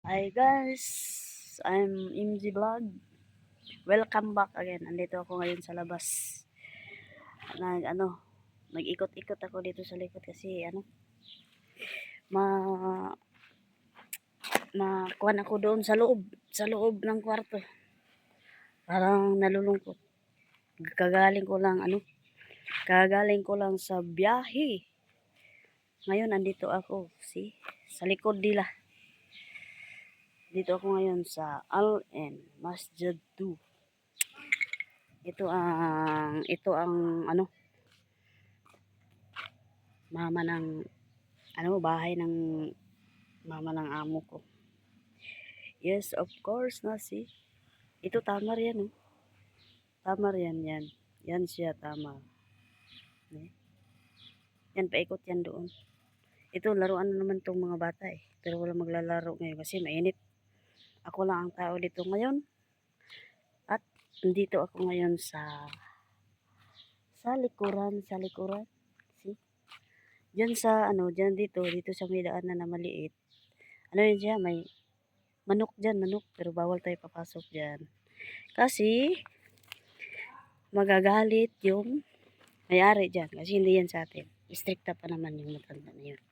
Hi guys, I'm MG Vlog. Welcome back again. Andito ako ngayon sa labas. Nag ano, nag-ikot-ikot ako dito sa likod kasi ma makuhan ako doon sa loob ng kwarto. Parang nalulungkot. Kagaling ko lang kagaling ko lang sa biyahe. Ngayon andito ako, sa likod nila. Dito ako ngayon sa Al-En Masjid 2. Ito ang mama ng bahay ng mama ng amo ko. Yes, of course na ito tamar yan, oh. Tamar yan. Yan siya tamar. Eh, Yan paikot yan doon. Ito laruan na naman tong mga bata eh. Pero wala maglalaro ngayon kasi mainit. Ako lang ang tao dito ngayon. At nandito ako ngayon sa likuran. See? Dito sa may daanan na maliit. Yun siya, may manok, pero bawal tayo papasok diyan. Kasi magagalit yung may-ari diyan kasi hindi yan sa atin. Stricta pa naman yung matanda na yun.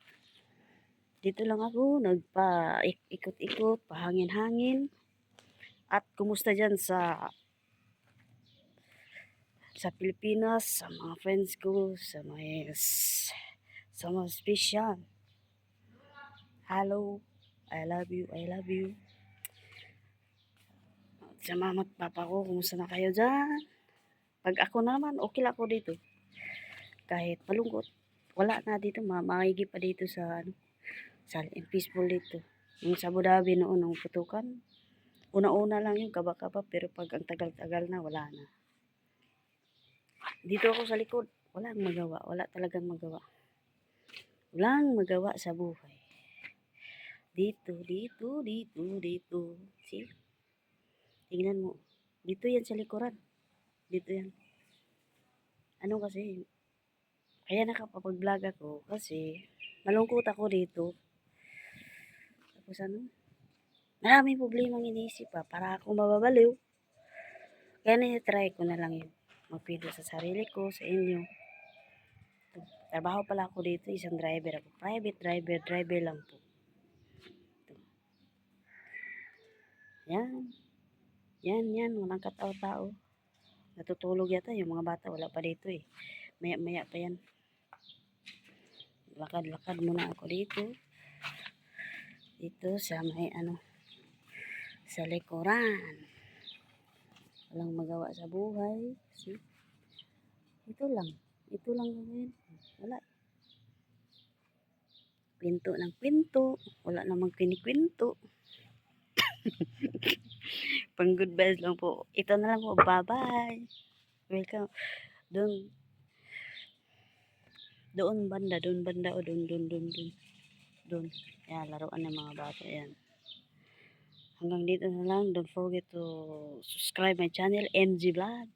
Dito lang ako nagpa-ikot-ikot, pahangin-hangin. At kumusta diyan sa Pilipinas, sa mga friends ko, sa mga special. Hello, I love you. Sa mama at papa ko, kumusta na kayo dyan? Pag ako naman, okay lang ako dito. Kahit malungkot, wala na dito, maigi pa dito sa peaceful dito. Yung sa Abu Dhabi noon, ang putukan, una-una lang yung kaba-kaba, pero pag ang tagal-tagal na, wala na. Dito ako sa likod, wala talagang magawa. Walang magawa sa buhay. Dito. See? Tingnan mo. Dito yan sa likuran. Dito yan. Kasi, kaya nakapag-vlog ako kasi malungkot ako dito. Tapos maraming problemang iniisip pa para akong mababaliw. Kaya na-try ko na lang yun. Magpideo sa sarili ko, sa inyo. Trabaho pala ako dito, isang driver ako. Private driver lang po. Yan, walang katao-tao. Natutulog yata yung mga bata, wala pa dito eh. Maya pa yan. Lakad-lakad muna ako dito. Dito sa may sa likuran. Walang magawa sa buhay. See? Ito lang gawin. Wala. Kwento ng kwento. Wala namang kinikwento. Pang good vibes lang po. Ito na lang po. Bye-bye. Welcome. Doon banda. O doon. Yan, laruan ng mga bata. Yan. Hanggang dito na lang. Don't forget to subscribe my channel, MG Vlog.